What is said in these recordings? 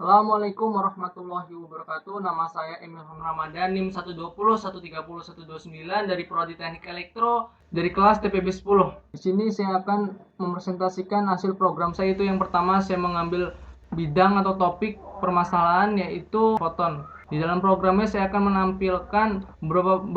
Assalamualaikum warahmatullahi wabarakatuh. Nama saya Emil Ramadan, NIM 120 130 129 dari Prodi Teknik Elektro dari kelas TPB 10. Di sini saya akan mempresentasikan hasil program saya. Itu yang pertama, saya mengambil bidang atau topik permasalahan yaitu foton. Di dalam programnya saya akan menampilkan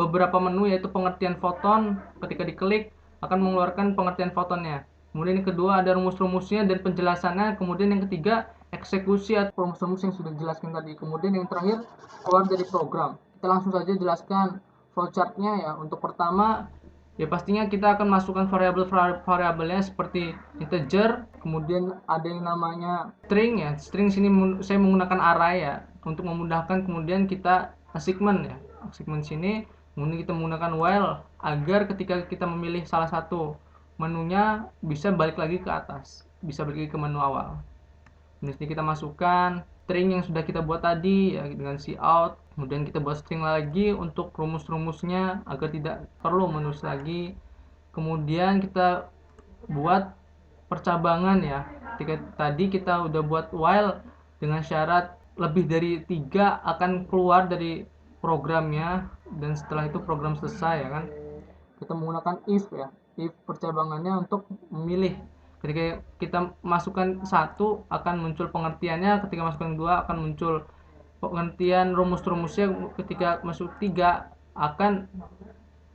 beberapa menu, yaitu pengertian foton. Ketika diklik akan mengeluarkan pengertian fotonnya. Kemudian yang kedua ada rumus-rumusnya dan penjelasannya. Kemudian yang ketiga eksekusi atau rumus-rumus yang sudah dijelaskan tadi. Kemudian yang terakhir keluar dari program. Kita langsung saja jelaskan flowchartnya ya. Untuk pertama ya pastinya kita akan masukkan variabelnya seperti integer. Kemudian ada yang namanya string ya. String sini saya menggunakan array ya untuk memudahkan. Kemudian kita assignment ya. Assignment sini kemudian kita menggunakan while agar ketika kita memilih salah satu menunya bisa balik lagi ke atas, bisa balik lagi ke menu awal. Ini kita masukkan string yang sudah kita buat tadi ya dengan cout. Kemudian kita buat string lagi untuk rumus-rumusnya agar tidak perlu menulis lagi. Kemudian kita buat percabangan ya. Ketika tadi kita udah buat while dengan syarat lebih dari 3 akan keluar dari programnya, dan setelah itu program selesai ya kan. Kita menggunakan if ya, if percabangannya untuk memilih. Ketika kita masukkan satu akan muncul pengertiannya, ketika masukkan dua akan muncul pengertian rumus-rumusnya, ketika masuk tiga akan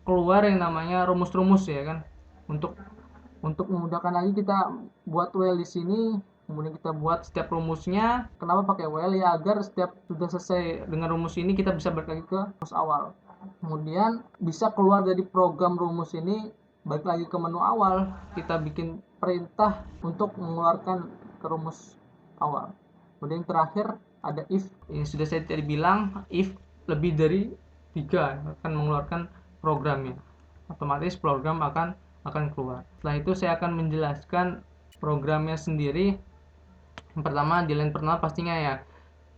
keluar yang namanya rumus-rumus ya kan. Untuk memudahkan lagi kita buat while di sini. Kemudian kita buat setiap rumusnya. Kenapa pakai while ya, agar setiap sudah selesai dengan rumus ini kita bisa balik lagi ke rumus awal. Kemudian bisa keluar dari program rumus ini, balik lagi ke menu awal, kita bikin perintah untuk mengeluarkan ke rumus awal. Kemudian yang terakhir ada if. Ini sudah saya tadi bilang, if lebih dari 3 akan mengeluarkan programnya, otomatis program akan keluar. Setelah itu saya akan menjelaskan programnya sendiri. Yang pertama, di line pertama pastinya ya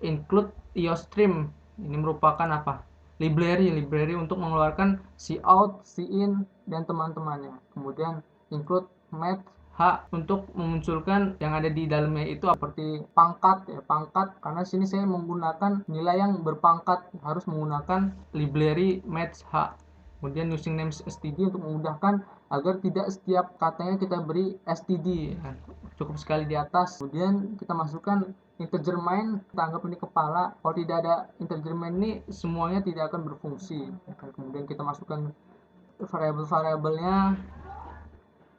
include iostream. Ini merupakan apa? Library untuk mengeluarkan cout, cin dan teman-temannya. Kemudian include math H untuk memunculkan yang ada di dalamnya itu seperti pangkat ya, pangkat, karena sini saya menggunakan nilai yang berpangkat, harus menggunakan library math H. Kemudian using names std untuk memudahkan agar tidak setiap katanya kita beri std ya. Cukup sekali di atas. Kemudian kita masukkan integer main, kita anggap ini kepala. Kalau tidak ada integer main ini semuanya tidak akan berfungsi. Kemudian kita masukkan variabel-variabelnya.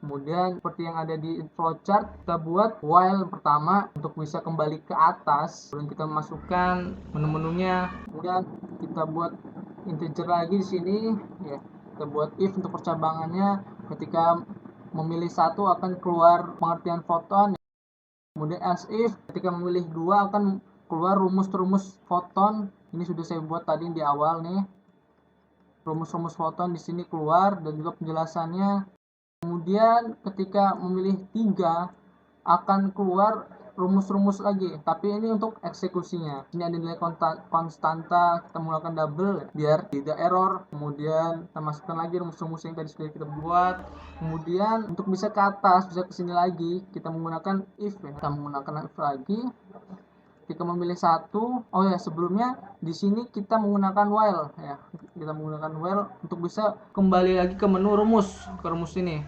Kemudian seperti yang ada di flowchart, kita buat while pertama untuk bisa kembali ke atas. Kemudian kita masukkan menu-menunya. Kemudian kita buat integer lagi di sini ya. Kita buat if untuk percabangannya, ketika memilih satu akan keluar pengertian foton. Kemudian else if ketika memilih dua akan keluar rumus-rumus foton. Ini sudah saya buat tadi di awal nih. Rumus-rumus foton di sini keluar dan juga penjelasannya. Kemudian ketika memilih 3 akan keluar rumus-rumus lagi, tapi ini untuk eksekusinya. Ini ada nilai konstanta, kita menggunakan double biar tidak error. Kemudian kita masukkan lagi rumus-rumus yang tadi sudah kita buat. Kemudian untuk bisa ke atas, bisa ke sini lagi, kita menggunakan if ya. Kita menggunakan if lagi. Ketika memilih satu, oh ya sebelumnya di sini kita menggunakan while ya. Kita menggunakan while untuk bisa kembali lagi ke menu rumus, ke rumus ini.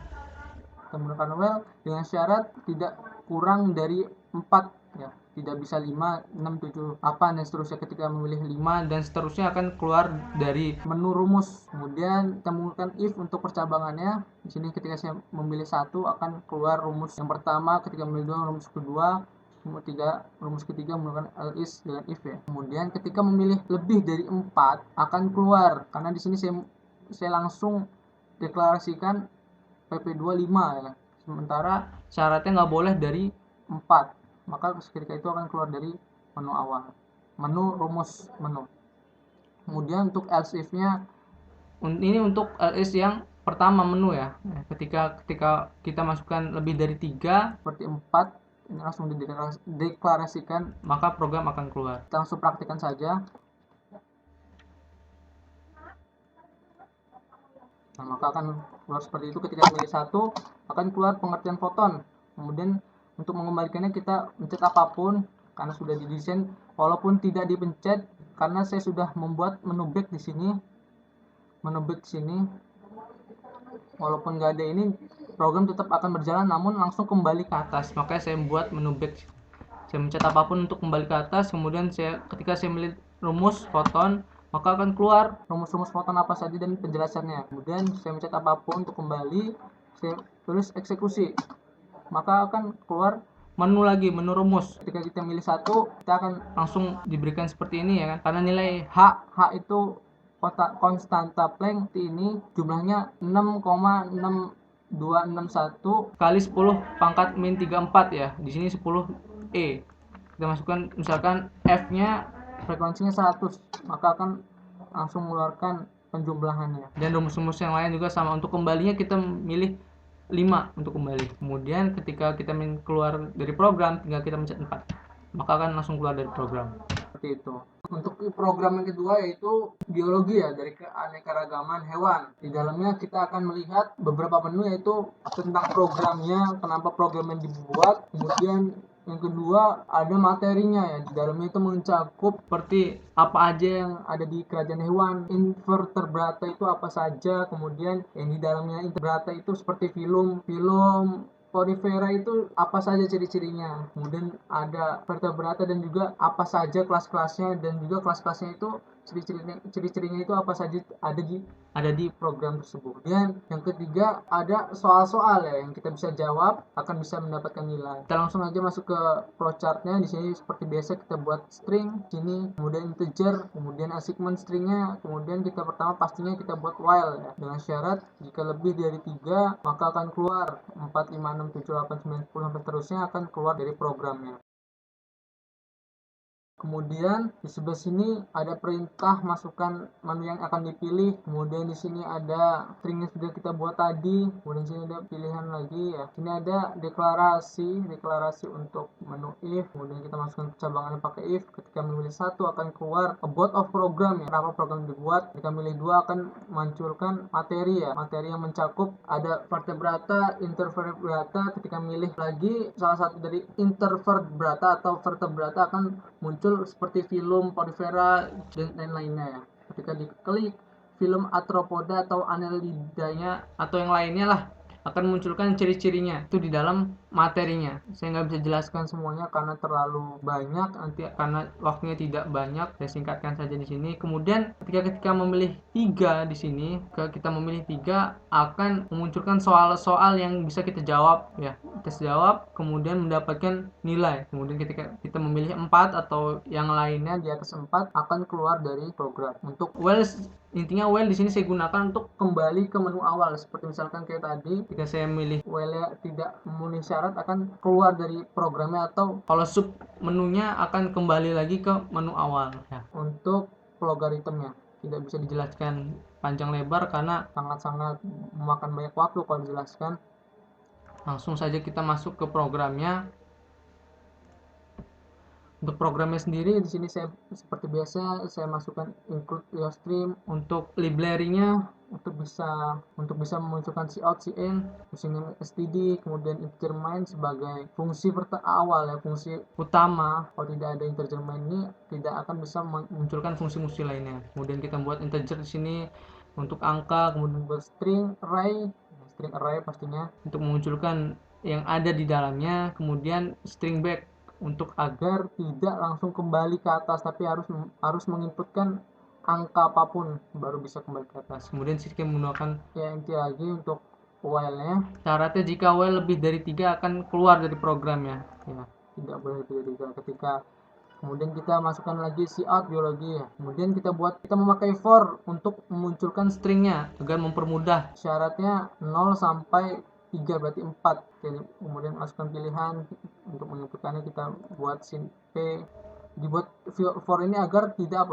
Kita menggunakan while dengan syarat tidak kurang dari 4 ya. Tidak bisa 5, 6, 7, 8 dan seterusnya. Ketika memilih 5 dan seterusnya akan keluar dari menu rumus. Kemudian kita menggunakan if untuk percabangannya. Di sini ketika saya memilih satu akan keluar rumus yang pertama, ketika memilih dua rumus kedua, rumus ketiga menggunakan else dengan if ya. Kemudian ketika memilih lebih dari 4 akan keluar, karena di sini saya langsung deklarasikan PP25 ya. Sementara syaratnya nggak boleh dari 4, maka ketika itu akan keluar dari menu awal, menu rumus menu. Kemudian untuk else if-nya, ini untuk else yang pertama menu ya. Ketika kita masukkan lebih dari 3 seperti 4, ini langsung dideklarasikan, maka program akan keluar. Kita langsung praktikkan saja. Nah, maka akan keluar seperti itu. Ketika pilih satu akan keluar pengertian foton. Kemudian untuk mengembalikannya kita mencet apapun. karena sudah didesain walaupun tidak dipencet, karena saya sudah membuat menu back di sini. Menu back sini walaupun nggak ada ini, program tetap akan berjalan namun langsung kembali ke atas. Makanya saya membuat menu back. Saya mencet apapun untuk kembali ke atas, kemudian ketika saya milih rumus Photon, maka akan keluar rumus-rumus Photon apa saja dan penjelasannya. Kemudian saya mencet apapun untuk kembali, saya tulis eksekusi, maka akan keluar menu lagi, menu rumus. Ketika kita milih satu, kita akan langsung diberikan seperti ini ya kan, karena nilai H itu konstanta Planck ini jumlahnya 6,6261 kali 10 pangkat min 34 ya. Di sini 10 E. Kita masukkan misalkan F-nya frekuensinya 100, maka akan langsung mengeluarkan penjumlahannya. Dan rumus-rumus yang lain juga sama. Untuk kembalinya kita milih 5 untuk kembali. Kemudian ketika kita keluar dari program, tinggal kita mencet 4, maka akan langsung keluar dari program. Seperti itu. Untuk program yang kedua yaitu biologi ya, dari keanekaragaman hewan. Di dalamnya kita akan melihat beberapa menu, yaitu tentang programnya, kenapa programnya dibuat, kemudian yang kedua ada materinya ya. Di dalamnya itu mencakup seperti apa aja yang ada di kerajaan hewan, invertebrata itu apa saja, kemudian yang di dalamnya invertebrata itu seperti filum Porifera itu apa saja ciri-cirinya, kemudian ada vertebrata dan juga apa saja kelas-kelasnya, dan juga kelas-kelasnya itu ciri-cirinya itu apa saja ada di program tersebut. Dan yang ketiga ada soal-soal ya, yang kita bisa jawab akan bisa mendapatkan nilai. Kita langsung aja masuk ke flowchartnya. Di sini seperti biasa kita buat string sini, kemudian integer, kemudian assignment stringnya, kemudian kita pertama pastinya kita buat while ya, dengan syarat jika lebih dari 3 maka akan keluar 4, 5, 6, 7, 8, 9, 10 sampai terusnya akan keluar dari programnya. Kemudian di sebelah sini ada perintah masukkan menu yang akan dipilih. Kemudian di sini ada string yang sudah kita buat tadi. Kemudian di sini ada pilihan lagi ya. Sini ada deklarasi untuk menu if. Kemudian kita masukkan cabangannya pakai if. Ketika memilih satu akan keluar about of program ya, kenapa program dibuat. Ketika memilih dua akan munculkan materi ya, materi yang mencakup ada vertebrata, intervertebrata. Ketika memilih lagi salah satu dari intervertebrata atau vertebrata akan muncul seperti filum Porifera dan lain-lainnya ya. Ketika diklik film Arthropoda atau Annelidanya atau yang lainnya lah, akan munculkan ciri-cirinya itu di dalam materinya. Saya nggak bisa jelaskan semuanya karena terlalu banyak, nanti karena waktunya tidak banyak, saya singkatkan saja di sini. Kemudian ketika memilih 3 di sini, kita memilih 3 akan memunculkan soal-soal yang bisa kita jawab ya. Kita jawab kemudian mendapatkan nilai. Kemudian ketika kita memilih 4 atau yang lainnya di atas 4 akan keluar dari program. Untuk while, intinya while di sini saya gunakan untuk kembali ke menu awal, seperti misalkan kayak tadi ketika saya milih while tidak memenuhi syarat akan keluar dari programnya, atau kalau sub menunya akan kembali lagi ke menu awal ya. Untuk logaritmnya tidak bisa dijelaskan panjang lebar karena sangat-sangat memakan banyak waktu kalau dijelaskan. Langsung saja kita masuk ke programnya. Untuk programnya sendiri di sini saya seperti biasa saya masukkan include IOStream. Untuk library-nya untuk bisa memunculkan cout, cin, di sini std, kemudian integer main sebagai fungsi awal ya, fungsi utama. Kalau tidak ada integer main ini tidak akan bisa memunculkan fungsi-fungsi lainnya. Kemudian kita buat integer di sini untuk angka, kemudian buat string array pastinya untuk memunculkan yang ada di dalamnya. Kemudian string back untuk agar tidak langsung kembali ke atas, tapi harus menginputkan angka apapun baru bisa kembali ke atas. Kemudian kita menggunakan int lagi untuk while-nya. Syaratnya jika while lebih dari 3 akan keluar dari programnya ya, tidak boleh lebih dari 3. Ketika kemudian kita masukkan lagi cout biologi ya. Kemudian kita memakai for untuk memunculkan stringnya agar mempermudah. Syaratnya 0 sampai 3 berarti 4. Kemudian masukkan pilihan untuk menginputkannya, kita buat sin p. Dibuat for ini agar tidak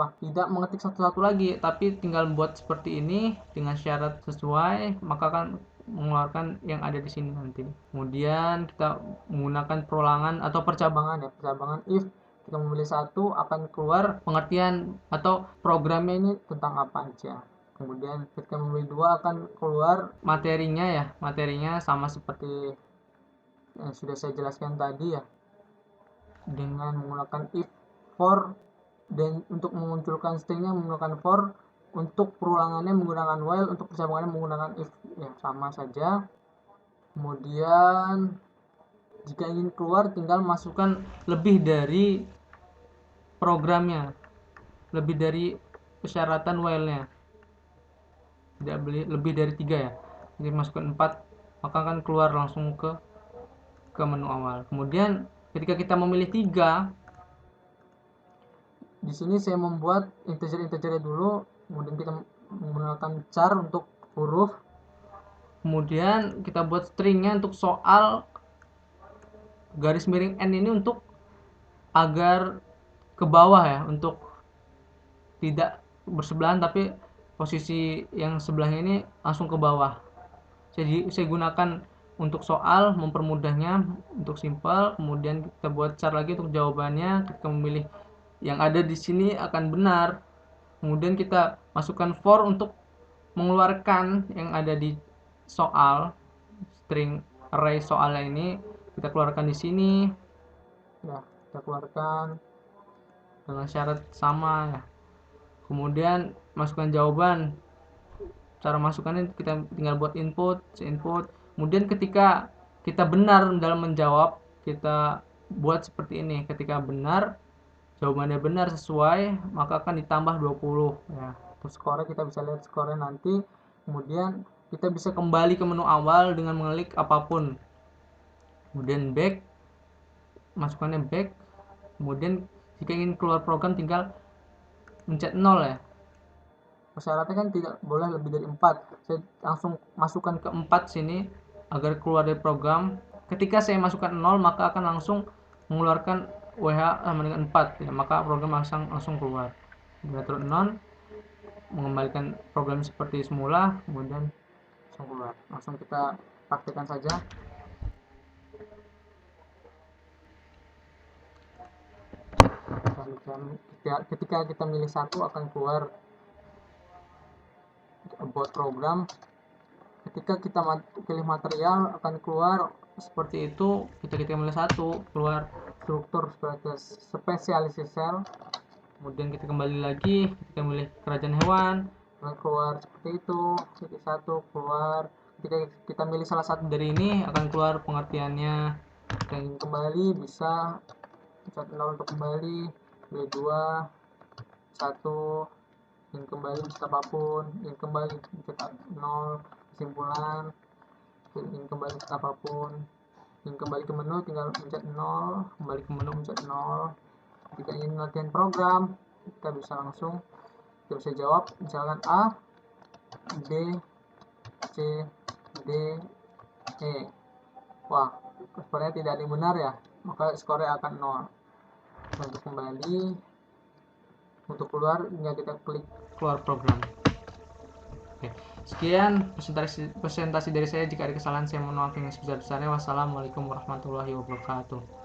mengetik satu-satu lagi, tapi tinggal buat seperti ini dengan syarat sesuai, maka akan mengeluarkan yang ada di sini nanti. Kemudian kita menggunakan perulangan atau percabangan ya, percabangan if kita memilih satu akan keluar pengertian atau programnya ini tentang apa aja. Kemudian ketika memilih 2 akan keluar materinya sama seperti yang sudah saya jelaskan tadi ya. dengan menggunakan if, for, dan untuk memunculkan stringnya menggunakan for, untuk perulangannya menggunakan while, untuk persambungannya menggunakan if. Ya, sama saja. Kemudian jika ingin keluar tinggal masukkan lebih dari programnya, lebih dari persyaratan while-nya, tidak lebih dari 3 ya. Jadi masukkan 4, maka akan keluar langsung ke menu awal. Kemudian ketika kita memilih 3, di sini saya membuat integer-integernya dulu, kemudian kita menggunakan char untuk huruf, kemudian kita buat stringnya untuk soal garis miring n ini untuk agar ke bawah ya, untuk tidak bersebelahan tapi posisi yang sebelahnya ini langsung ke bawah. Jadi saya gunakan untuk soal mempermudahnya, untuk simple. Kemudian kita buat char lagi untuk jawabannya. Ketika memilih yang ada di sini akan benar. Kemudian kita masukkan for untuk mengeluarkan yang ada di soal, string array soalnya ini kita keluarkan di sini. Ya, kita keluarkan dengan syarat sama ya. Kemudian masukkan jawaban. Cara masukkannya kita tinggal buat input. Kemudian ketika kita benar dalam menjawab, kita buat seperti ini. Ketika benar, jawabannya benar sesuai, maka akan ditambah 20 ya. Terus skornya kita bisa lihat skornya nanti. Kemudian kita bisa kembali ke menu awal dengan mengklik apapun. Kemudian back, masukkannya back. Kemudian jika ingin keluar program tinggal mencet 0 ya. Persyaratnya kan tidak boleh lebih dari 4. Saya langsung masukkan ke 4 sini agar keluar dari program. Ketika saya masukkan 0 maka akan langsung mengeluarkan WH sama dengan 4 ya, maka program langsung keluar. Bila turun 0 mengembalikan program seperti semula, kemudian langsung keluar. Langsung kita praktikkan saja. Ketika kita milih satu akan keluar about program. Ketika kita pilih material akan keluar seperti itu. Kita milih satu, keluar struktur spesialisasi sel. Kemudian kita kembali lagi, kita milih kerajaan hewan, akan keluar seperti itu. Pilih satu, keluar. Ketika kita milih salah satu dari ini akan keluar pengertiannya. Kita ingin kembali bisa pencet 0 untuk kembali, pilih 2, 1, ingin kembali bisa apapun, ingin kembali pencet 0, kesimpulan, ingin kembali ke apapun, ingin kembali ke menu tinggal pencet 0, kembali ke menu pencet 0. Jika ingin latihan program kita bisa langsung, kita bisa jawab misalkan A, B, C, D, E. Wah, skornya tidak ada yang benar ya, maka skornya akan 0. Untuk kembali, untuk keluar tinggal kita klik keluar program. Oke, sekian presentasi dari saya. Jika ada kesalahan saya mohon maaf yang sebesar-besarnya. Wassalamualaikum warahmatullahi wabarakatuh.